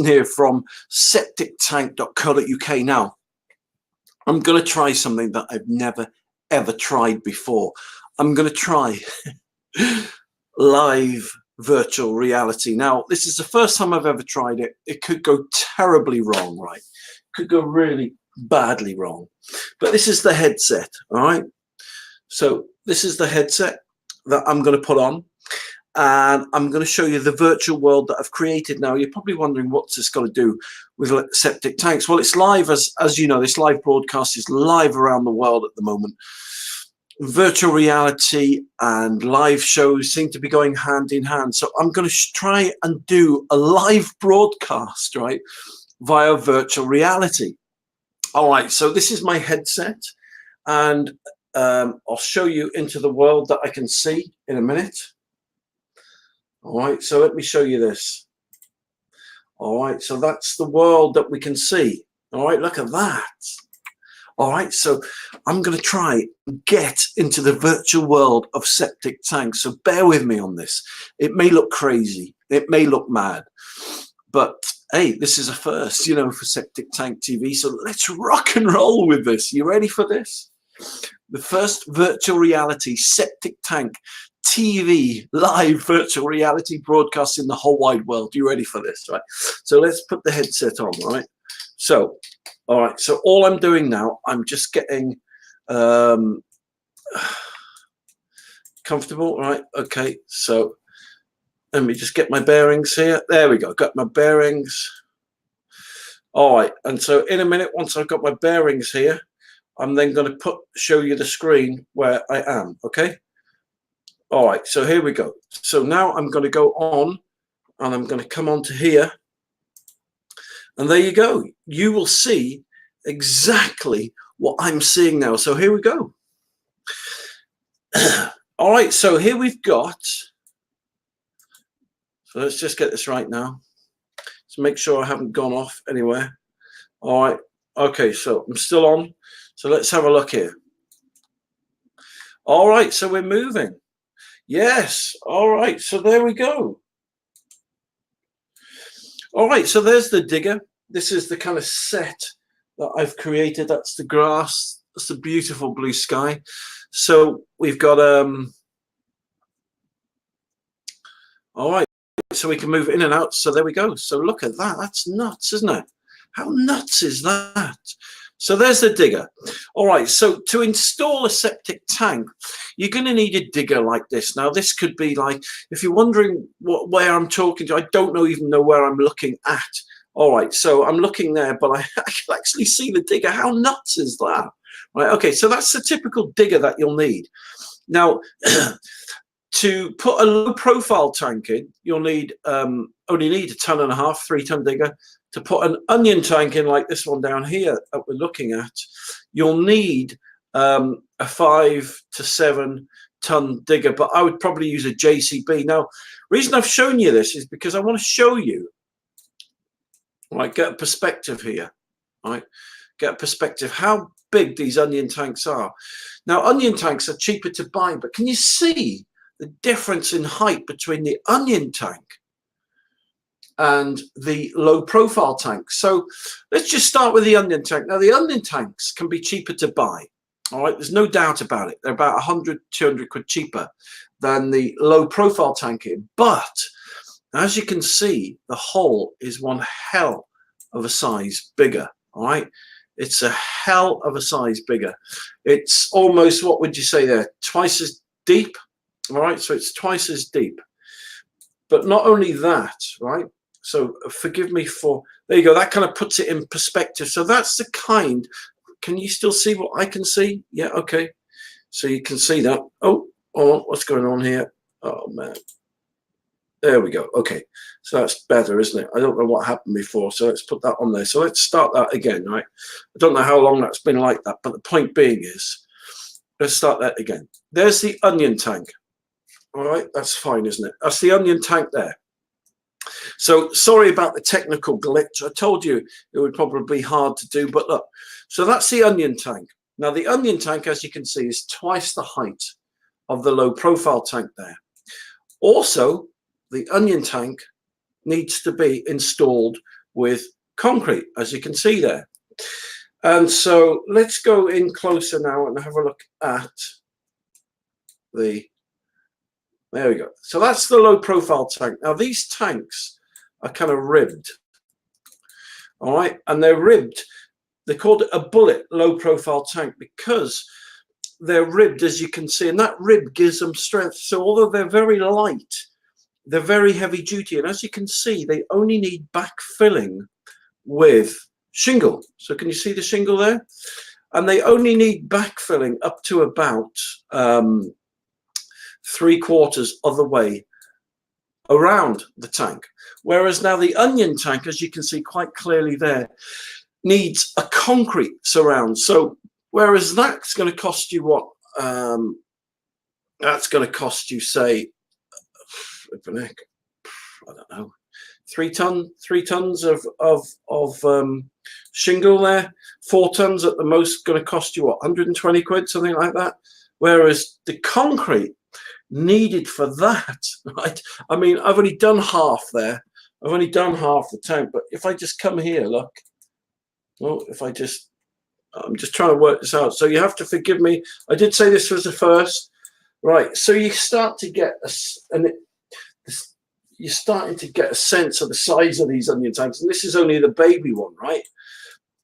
here from septictank.co.uk. Now, I'm going to try something that I've never ever tried before. I'm going to try live virtual reality. Now, this is the first time I've ever tried it. It could go terribly wrong, right? Could go really badly wrong. But this is the headset, all right? So this is the headset that I'm going to put on. And I'm going to show you the virtual world that I've created. Now, you're probably wondering what's this got to do with septic tanks. Well, it's live, as you know, this live broadcast is live around the world at the moment. Virtual reality and live shows seem to be going hand in hand. So I'm going to try and do a live broadcast, right, via virtual reality. All right, so this is my headset, and I'll show you into the world that I can see in a minute. All right, so let me show you this. All right, so that's the world that we can see. All right, look at that. All right, so I'm going to try and get into the virtual world of septic tanks. So bear with me on this. It may look crazy. It may look mad. But, hey, this is a first, you know, for Septic Tank TV. So let's rock and roll with this. You ready for this? The first virtual reality septic tank TV live virtual reality broadcast in the whole wide world. You ready for this, right? So let's put the headset on, right? So, all right. So all I'm doing now, I'm just getting comfortable, right? Okay. So let me just get my bearings here. There we go. Got my bearings. All right. And so in a minute, once I've got my bearings here, I'm then going to show you the screen where I am. Okay. All right, so here we go. So now I'm going to go on, and I'm going to come on to here. And there you go. You will see exactly what I'm seeing now. So here we go. All right, so here we've got. So let's just get this right now. So make sure I haven't gone off anywhere. All right. Okay, so I'm still on. So let's have a look here. All right, so we're moving. Yes. All right. So there we go. All right. So there's the digger. This is the kind of set that I've created. That's the grass. That's the beautiful blue sky. So we've got all right. So we can move in and out. So there we go. So look at that. That's nuts, isn't it? How nuts is that? So there's the digger. All right, so to install a septic tank, you're going to need a digger like this. Now, this could be like, if you're wondering where I'm talking to, I don't even know where I'm looking at. All right, so I'm looking there, but I can actually see the digger. How nuts is that? Right, okay, so that's the typical digger that you'll need. Now, to put a low profile tank in, you'll need only need a 1.5 ton, 3 ton digger. To put an onion tank in like this one down here that we're looking at, you'll need a 5 to 7 ton digger, but I would probably use a JCB. Now, reason I've shown you this is because I want to show you, right, get a perspective here, right? Get a perspective how big these onion tanks are. Now, onion tanks are cheaper to buy, but can you see the difference in height between the onion tank and the low profile tank? So let's just start with the onion tank. Now, the onion tanks can be cheaper to buy. All right, there's no doubt about it. They're about 100, 200 quid cheaper than the low profile tank in. But as you can see, the hole is one hell of a size bigger. All right, it's a hell of a size bigger. It's almost, what would you say there, twice as deep. All right, so it's twice as deep. But not only that, right? So forgive me for, there you go. That kind of puts it in perspective. So that's the kind, can you still see what I can see? Yeah, okay. So you can see that. Oh, what's going on here? Oh, man. There we go. Okay. So that's better, isn't it? I don't know what happened before. So let's put that on there. So let's start that again, right? I don't know how long that's been like that, but the point being is, let's start that again. There's the onion tank. All right, that's fine, isn't it? That's the onion tank there. So sorry about the technical glitch. I told you it would probably be hard to do, but look. So that's the onion tank. Now, the onion tank, as you can see, is twice the height of the low profile tank there. Also, the onion tank needs to be installed with concrete, as you can see there. And so let's go in closer now and have a look at the, there we go. So that's the low profile tank. Now these tanks are kind of ribbed, all right, and they're ribbed. They called it a bullet low profile tank because they're ribbed, as you can see, and that rib gives them strength. So although they're very light, they're very heavy duty, and as you can see, they only need backfilling with shingle. So can you see the shingle there? And they only need backfilling up to about 3/4 of the way around the tank. Whereas now the onion tank, as you can see quite clearly there, needs a concrete surround. So whereas that's going to cost you what? That's going to cost you, say, I don't know, 3 tons of shingle there. 4 tons at the most, going to cost you what, 120 quid, something like that. Whereas the concrete needed for that, right? I mean, I've only done half there. I've only done half the tank, but if I just come here, look. Well, if I just, I'm just trying to work this out. So you have to forgive me. I did say this was the first, right? So you start to get you're starting to get a sense of the size of these onion tanks, and this is only the baby one, right?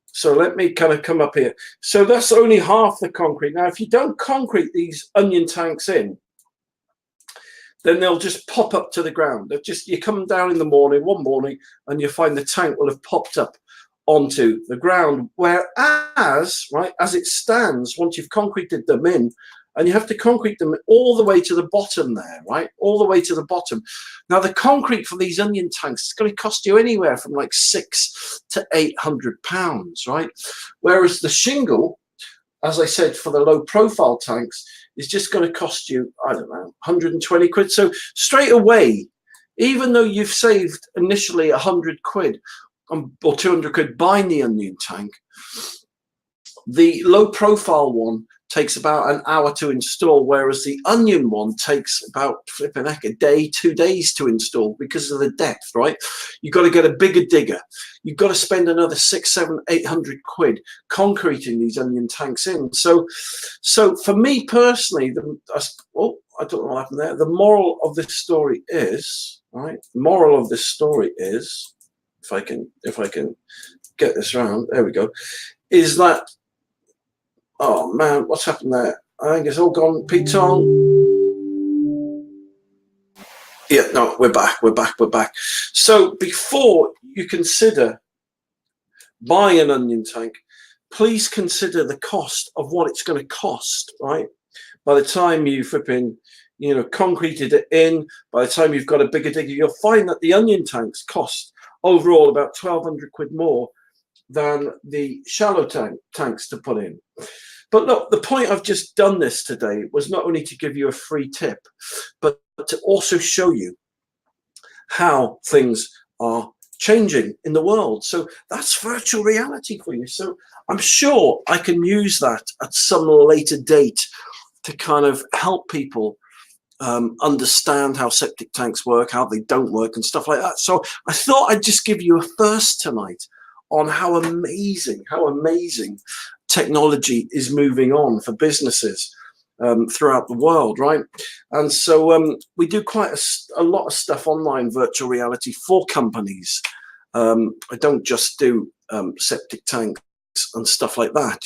So let me kind of come up here. So that's only half the concrete. Now, if you don't concrete these onion tanks in, then they'll just pop up to the ground. They'll just, you come down in the morning, one morning, and you find the tank will have popped up onto the ground. Whereas, right, as it stands, once you've concreted them in, and you have to concrete them all the way to the bottom there, right? All the way to the bottom. Now, the concrete for these onion tanks is going to cost you anywhere from like £600 to £800, right? Whereas the shingle, as I said, for the low profile tanks, is just going to cost you, I don't know, 120 quid. So straight away, even though you've saved initially 100 quid or 200 quid buying the onion tank, the low profile one takes about an hour to install, whereas the onion one takes about flipping heck a day, 2 days to install because of the depth, right? You've got to get a bigger digger. You've got to spend another 600, 700, 800 quid concreting these onion tanks in. So for me personally, I don't know what happened there. The moral of this story is, right? The moral of this story is, if I can get this round, there we go, is that, oh man, what's happened there? I think it's all gone. Pete's on. Yeah, no, we're back. So before you consider buying an onion tank, please consider the cost of what it's going to cost, right? By the time you flipping, concreted it in, by the time you've got a bigger digger, you'll find that the onion tanks cost overall about 1,200 quid more than the shallow tanks to put in. But look, the point I've just done this today was not only to give you a free tip, but to also show you how things are changing in the world. So that's virtual reality for you. So I'm sure I can use that at some later date to kind of help people understand how septic tanks work, how they don't work, and stuff like that. So I thought I'd just give you a first tonight on how amazing technology is moving on for businesses throughout the world, right? And so we do quite a lot of stuff online, virtual reality for companies. I don't just do septic tanks and stuff like that.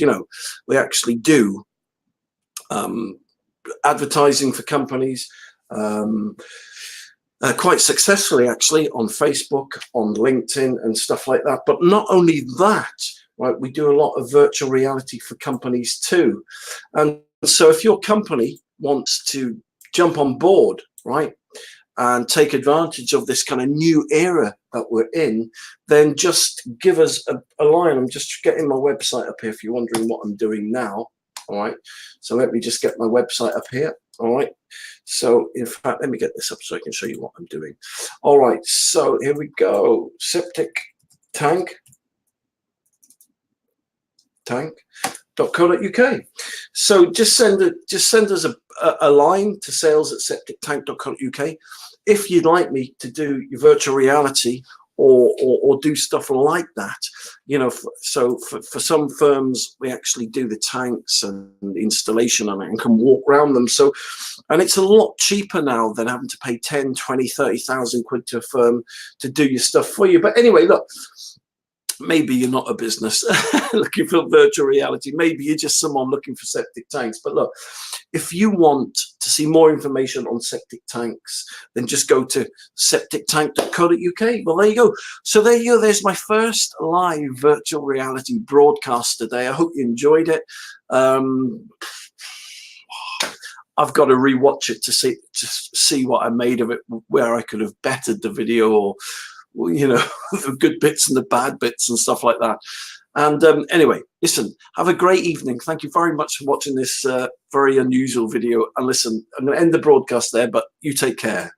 We actually do advertising for companies quite successfully, actually, on Facebook, on LinkedIn, and stuff like that. But not only that, right, we do a lot of virtual reality for companies too. And so if your company wants to jump on board, right, and take advantage of this kind of new era that we're in, then just give us a line. I'm just getting my website up here if you're wondering what I'm doing now. All right, so let me just get my website up here. All right, so in fact, let me get this up so I can show you what I'm doing. All right, so here we go. Septic tank.co.uk. So just send us a line to sales@septictank.co.uk if you'd like me to do your virtual reality or do stuff like that, you know. So for some firms, we actually do the tanks and the installation on it and can walk around them. So, and it's a lot cheaper now than having to pay 10, 20, 30,000 quid to a firm to do your stuff for you. But anyway, look, maybe you're not a business looking for virtual reality. Maybe you're just someone looking for septic tanks. But look, if you want to see more information on septic tanks, then just go to septictank.co.uk. Well, there you go. So there you go. There's my first live virtual reality broadcast today. I hope you enjoyed it. I've got to rewatch it to see what I made of it, where I could have bettered the video, or, you know, the good bits and the bad bits and stuff like that. And anyway, listen, have a great evening. Thank you very much for watching this very unusual video. And listen, I'm going to end the broadcast there, but you take care.